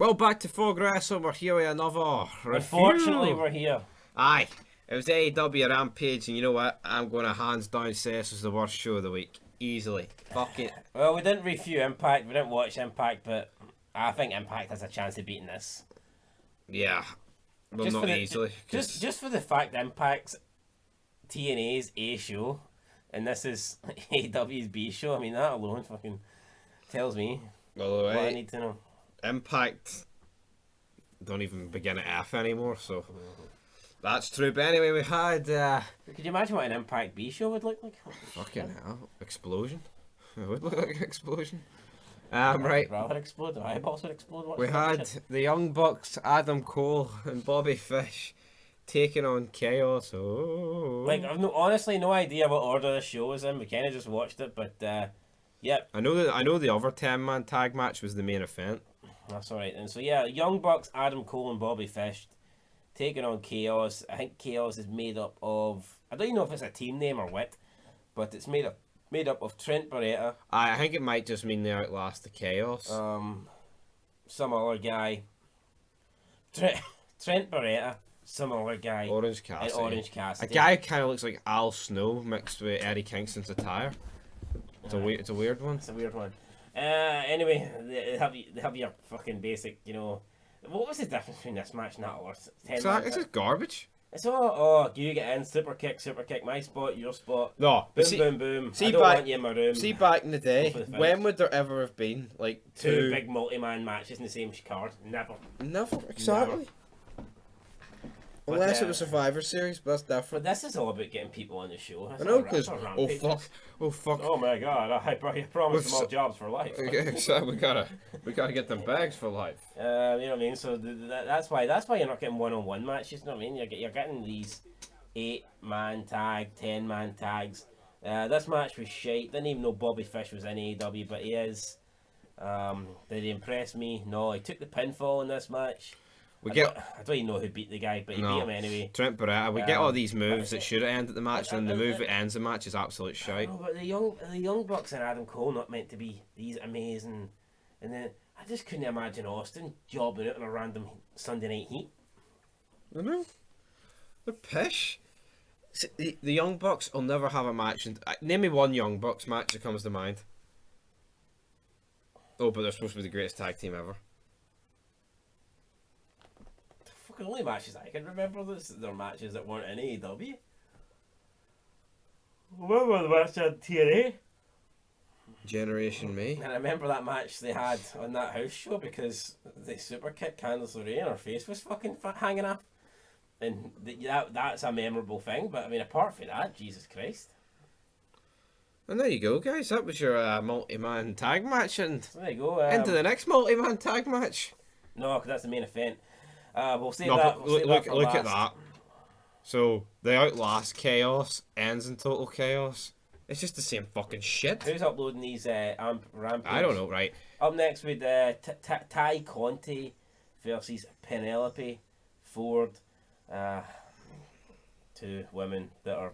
Well, back to Fog Wrestling. We're here with another review. Unfortunately, we're here. Aye, it was Aew Rampage, and you know what? I'm going to hands down say this was the worst show of the week. Easily. Fuck it. Well, we didn't review Impact, we didn't watch Impact, but I think Impact has a chance of beating this. Yeah. Well, Just not for the- easily. Just for the fact Impact's TNA's A show, and this is AEW's B show, I mean, that alone fucking tells me Well, what I need to know. Impact don't even begin at F anymore, so that's true. But anyway, we had Could you imagine what an Impact B show would look like? fucking hell, explosion. It would look like an explosion. Right. Rather explode, the eyeballs would explode. What's We that had shit? the Young Bucks, Adam Cole and Bobby Fish taking on Chaos. Oh, Like, I've honestly no idea what order the show was in. We kind of just watched it, but yep, I know the other 10-man tag match was the main event. that's alright. And so yeah, Young Bucks, Adam Cole and Bobby Fish taking on Chaos. I think Chaos is made up of, I don't even know if it's a team name or what, but it's made up of Trent Barretta, I think it might just mean they outlast the Chaos. some other guy, Trent Barretta, some other guy, Orange and Cassidy. Orange A Cassidy. guy kind of looks like Al Snow mixed with Eddie Kingston's attire. It's a weird one. It's a weird one. Anyway, they have your fucking basic, What was the difference between this match and that or 10 It's just garbage. It's all, you get in, super kick, my spot, your spot, No, boom, but boom, boom. see I don't back- want you in my room. see back in the day, Go for the when finish. would there ever have been like Two big multi-man matches in the same card? Never. Never exactly. Unless But, it was Survivor Series, but that's different. But this is all about getting people on the show. That's I know, not because that's not oh Rampage. fuck, Oh my god, I promised them all We've jobs for life. yeah, so we gotta get them bags for life. You know what I mean? So that's why you're not getting one-on-one matches. You know what I mean? You're getting these 8-man tag, 10-man tags. This match was shite. Didn't even know Bobby Fish was in AEW, but he is. Did he impress me? No, he took the pinfall in this match. I don't even know who beat the guy, but he beat him anyway. Trent Barretta. We get all these moves that should have ended the match, and the move that ends the match is absolute shite. No, but the young Bucks and Adam Cole not meant to be these amazing, and then I just couldn't imagine Austin jobbing out on a random Sunday Night Heat. I know. They're pish. The Young Bucks will never have a match. Name me one Young Bucks match that comes to mind. Oh, but they're supposed to be the greatest tag team ever. The fucking only matches I can remember they're matches that weren't in AEW. Remember the match on TNA? Generation Me. And I remember that match they had on that house show because they super kicked Candice LeRae and her face was fucking hanging off. And that's a memorable thing, but I mean, apart from that, Jesus Christ. And there you go, guys. That was your multi-man tag match, and So there you go. into the next multi-man tag match. No, because that's the main event. We'll save No, that. but We'll save that for look at last. that. So they outlast Chaos, ends in total chaos. It's just the same fucking shit. Who's uploading these Rampage? I don't know, right? Up next with Ty Conti versus Penelope Ford. Two women that are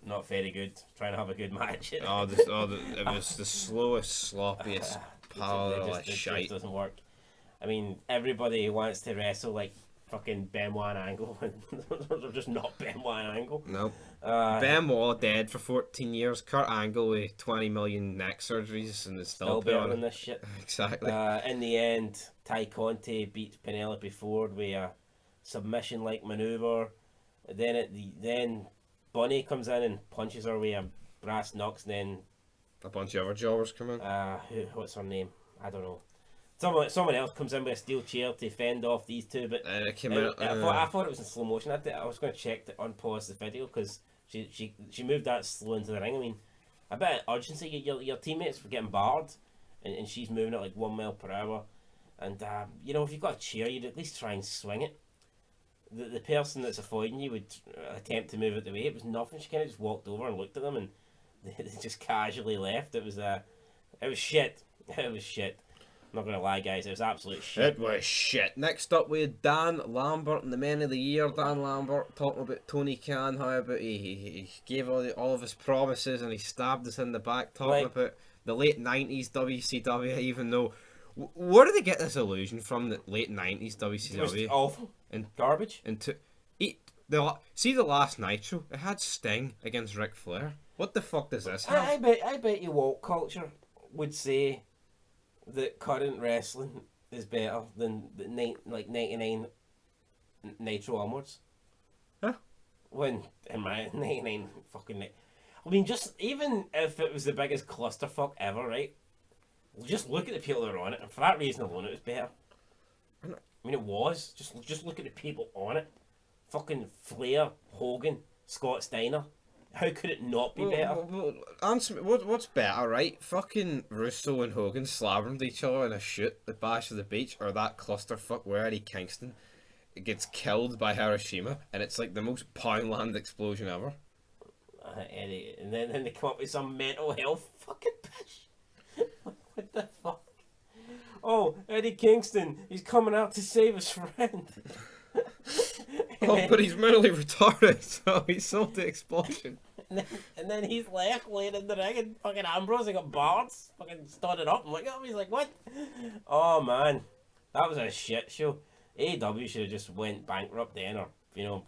not very good, trying to have a good match. It was the slowest, sloppiest pile of It just shite. doesn't work. I mean, everybody wants to wrestle like fucking Benoit and Angle, and they're just not Benoit and Angle. No. Uh, Benoit dead for 14 years. Kurt Angle with 20 million neck surgeries and is still Still better than on. this shit. Exactly. In the end, Ty Conti beats Penelope Ford with a submission-like maneuver. Then Bunny comes in and punches her with a brass knucks. And then A bunch of other jobbers come in. what's her name? I don't know. Someone else comes in with a steel chair to fend off these two. But It came I out. thought it was in slow motion. I was going to check to unpause the video because she moved that slow into the ring. I mean, a bit of urgency. Your teammates were getting barred, and she's moving at like 1 mile per hour. And if you've got a chair, you'd at least try and swing it. The person that's avoiding you would attempt to move it the way. It was nothing. She kind of just walked over and looked at them, and they just casually left. It was shit. It was shit. I'm not gonna lie, guys. It was absolute shit. It was shit. Next up, we had Dan Lambert and the Men of the Year. Dan Lambert talking about Tony Khan, how about he gave all of his promises and he stabbed us in the back, talking about the late 90s WCW, even though Where did they get this illusion from? The late 90s It was WCW awful. and Garbage. see the last Nitro. It had Sting against Ric Flair. What the fuck does this have? I bet you woke culture would say that current wrestling is better than the 99 Nitro onwards. Huh? When in my 99 fucking I mean, just even if it was the biggest clusterfuck ever, right? Just look at the people that are on it, and for that reason alone, it was better. I mean, it was. Just look at the people on it. Fucking Flair, Hogan, Scott Steiner. How could it not be better? Answer me, what's better, right? Fucking Russo and Hogan slabbering each other in a shoot at Bash of the Beach, or that clusterfuck where Eddie Kingston gets killed by Hiroshima, and it's like the most Poundland explosion ever. Eddie, and then they come up with some mental health fucking bitch. What the fuck? Oh, Eddie Kingston, he's coming out to save his friend. Oh, but he's mentally retarded, so he sold the explosion. And then he's like laying in the ring, and fucking Ambrose, he got bars, fucking started up. I'm like, oh, he's like, what? Oh man, that was a shit show. AEW should have just went bankrupt then, or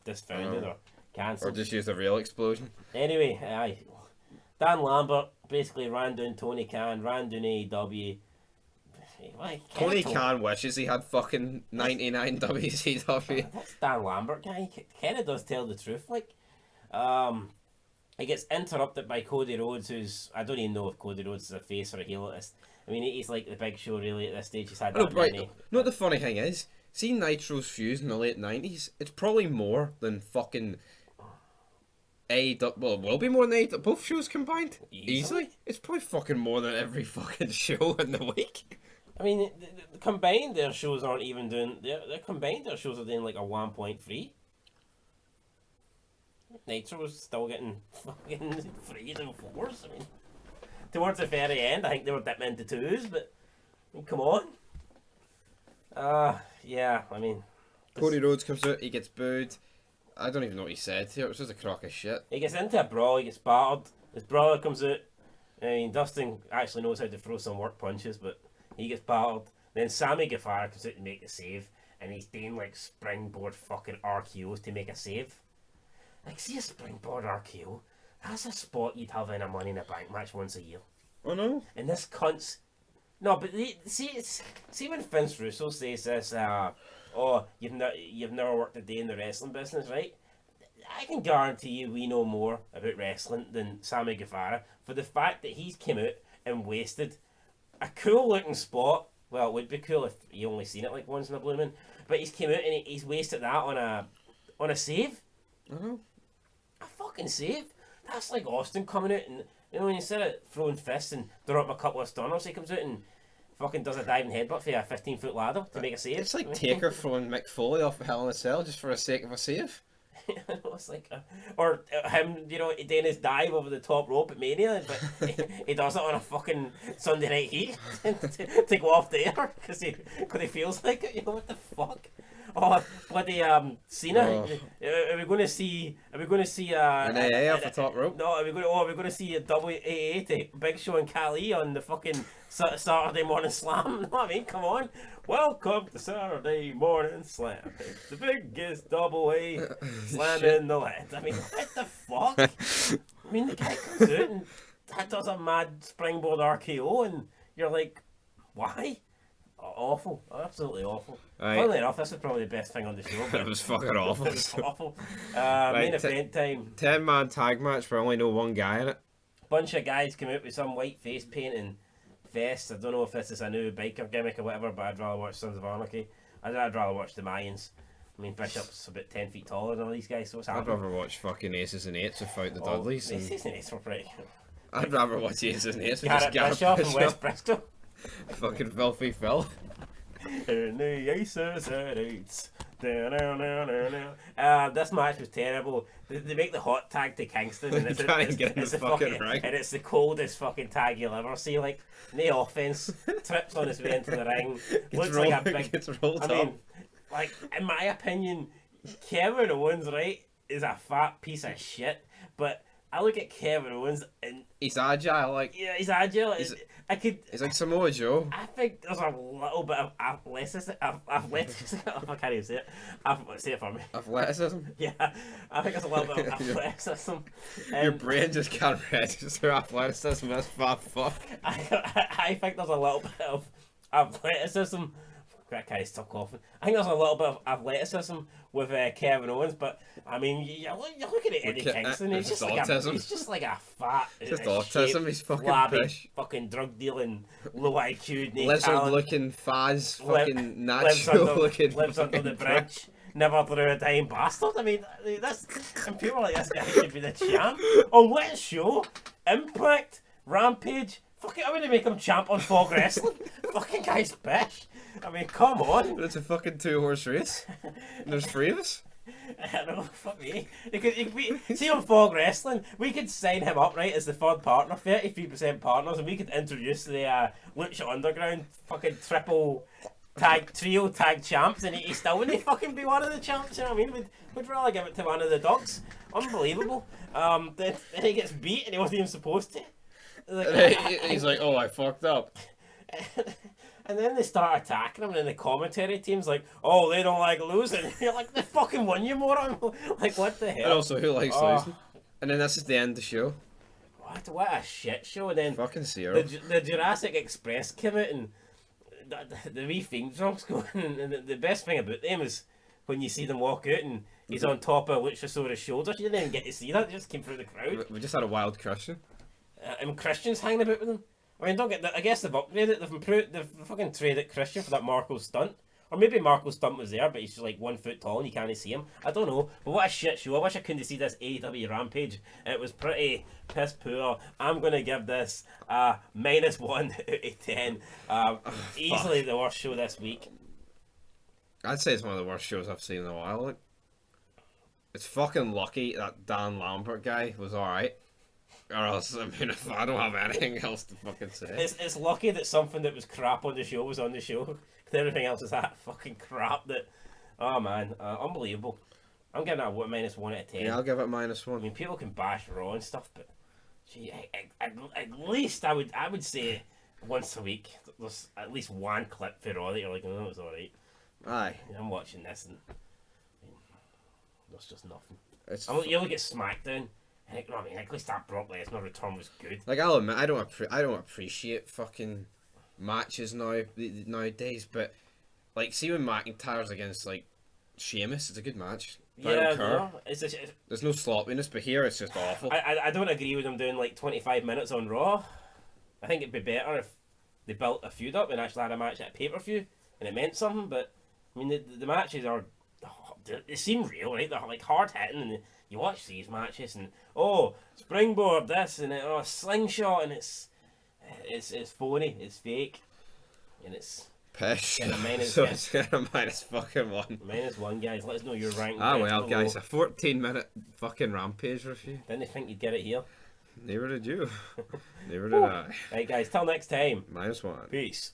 disbanded, or cancelled, or just used a real explosion. Anyway, Dan Lambert basically ran down Tony Khan, ran down AEW. Tony Khan wishes he had fucking 99 WCW. That's Dan Lambert guy. He kind of does tell the truth. He gets interrupted by Cody Rhodes, who's, I don't even know if Cody Rhodes is a face or a heel at this. I mean, he's like the Big Show really at this stage. He's had that many. No, the funny thing is, see Nitro's fuse in the late 90s, it's probably more than fucking AEW. Well, it will be more than AEW. Both shows combined. Easily. It's probably fucking more than every fucking show in the week. I mean, the combined their shows aren't even doing. Their combined their shows are doing like a 1.3. Nitro was still getting fucking 3s and 4s. I mean, towards the very end, I think they were dipping into 2s, but I mean, come on. Yeah, I mean. Cody Rhodes comes out, he gets booed. I don't even know what he said. It was just a crock of shit. He gets into a brawl, he gets battered. His brother comes out. I mean, Dustin actually knows how to throw some work punches, but he gets battered. Then Sammy Guevara comes out to make the save, and he's doing like springboard fucking RKOs to make a save. Like, see a springboard RKO? That's a spot you'd have in a Money in the Bank match once a year. Oh no. And this cunt's... No, but see when Vince Russo says this, oh, you've never worked a day in the wrestling business, right? I can guarantee you we know more about wrestling than Sammy Guevara for the fact that he's came out and wasted a cool looking spot. Well, it would be cool if you only seen it like once in a blue moon, but he's came out and he's wasted that on a save. Uh-huh. A fucking save. That's like Austin coming out and, you know, when you said it, throwing fists and throwing up a couple of stunners, he comes out and fucking does a diving headbutt for a 15-foot ladder to make a save. It's like Taker throwing Mick Foley off of Hell in a Cell just for the sake of a save. It's like or him, you know, doing his dive over the top rope at Mania, but he does it on a fucking Sunday Night Heat to go off the air because he feels like it. You know what the fuck? Oh, bloody Cena. Are we going to see an AA off the top rope? No, are we going to see a WAA to Big Show and Khali on the fucking Saturday Morning Slam? No, I mean, come on. Welcome to Saturday Morning Slam. It's the biggest double A slam in the land. I mean, what the fuck? I mean, the guy comes out and does a mad springboard RKO, and you're like, why? Awful, absolutely awful. Right. Funnily enough, this is probably the best thing on the show. It was fucking awful. It was awful. Main event time. 10-man tag match where I only know one guy in it. Bunch of guys come out with some white face paint and vests. I don't know if this is a new biker gimmick or whatever, but I'd rather watch Sons of Anarchy. I'd rather watch the Mayans. I mean, Bishop's about 10 feet taller than all these guys, so what's happening? I'd rather watch fucking Aces and Eights without the Dudleys. Aces and Eights were pretty. I'd rather watch Aces and Eights with Garrett Bishop and West Bristol. Fucking filthy Phil. And the Aces and Eights. This match was terrible. They make the hot tag to Kingston, and it's the coldest fucking tag you'll ever see. Like, no offense, trips on his way into the ring. Looks like a big. I mean, like, in my opinion, Kevin Owens, right, is a fat piece of shit. But I look at Kevin Owens and He's agile, like yeah, he's agile. He's- I could. he's like Samoa Joe. I think there's a little bit of athleticism. I can't even say it. Say it for me. Athleticism. Yeah, I think there's a little bit of athleticism. Your brain just can't register athleticism. That's fuck. I think there's a little bit of athleticism. I can't stop coughing. I think there's a little bit of athleticism with Kevin Owens, but I mean, you're looking at Eddie Kingston. He's just like a fat, Just autism. He's fucking flabby, pish. fucking drug dealing, low IQ, no Lizard talent. looking Faz, fucking lives natural under, looking. lives under the bridge. Never threw a dime bastard. I mean, this and people are like this guy should be the champ. On what show? Impact, Rampage. Fuck it, I'm gonna make him champ on Fog Wrestling. Fucking guy's bitch. I mean, come on. But it's a fucking 2-horse race. And there's 3 of us. I don't know, fuck me. He could be, see on Fog Wrestling, we could sign him up, right, as the third partner, 33% partners, and we could introduce the Lucha Underground fucking trio tag champs, and he still wouldn't fucking be one of the champs, you know what I mean? We'd rather give it to one of the dogs. Unbelievable. Then he gets beat and he wasn't even supposed to. He's like, oh, I fucked up. And then they start attacking him, and then the commentary team's like, oh, they don't like losing. You're like, they fucking won, you moron. Like, what the hell? And also, who likes losing? And then this is the end of the show. What a shit show. And then Fucking zero. the Jurassic Express came out, and the wee theme song's going, and the best thing about them is when you see them walk out and he's on top of Luchasaurus' shoulders. You didn't even get to see that. They just came through the crowd. We just had a wild Christian. And Christian's hanging about with them. I mean, don't get that. I guess they've upgraded it. They've fucking traded Christian for that Marco stunt. Or maybe Marco stunt was there, but he's just like 1 foot tall and you can't see him. I don't know. But what a shit show. I wish I couldn't see this AEW Rampage. It was pretty piss poor. I'm going to give this -1 out of 10. Easily the worst show this week. I'd say it's one of the worst shows I've seen in a while. Like, it's fucking lucky that Dan Lambert guy was alright. Or else, I mean, if I don't have anything else to fucking say. It's lucky that something that was crap on the show was on the show. Because everything else is that fucking crap that... Oh man, unbelievable. I'm giving that a -1 out of 10. Yeah, I'll give it I -1. mean, people can bash Raw and stuff, but... Gee, at least I would say once a week there's at least one clip for Raw that you're like, oh, it's alright. Aye. I'm watching this and... I mean, there's just nothing. You look at SmackDown... I mean, at least that Brock Lesnar return was good. Like, I'll admit, I don't appreciate fucking matches nowadays, but like, see when McIntyre's against like Sheamus, it's a good match. I don't care. No, There's no sloppiness, but here it's just awful. I don't agree with them doing like 25 minutes on Raw. I think it'd be better if they built a feud up and actually had a match at a pay-per-view and it meant something. But I mean, the matches are, they seem real, right? They're like hard hitting, and you watch these matches and springboard this and slingshot, and it's phony, it's fake, and it's pish. Yeah, So it's -1. -1, guys. Let us know your ranking. Well, guys, a 14-minute fucking Rampage review. Didn't think you'd get it here. Neither did you. Neither did I. Right, guys. Till next time. -1. Peace.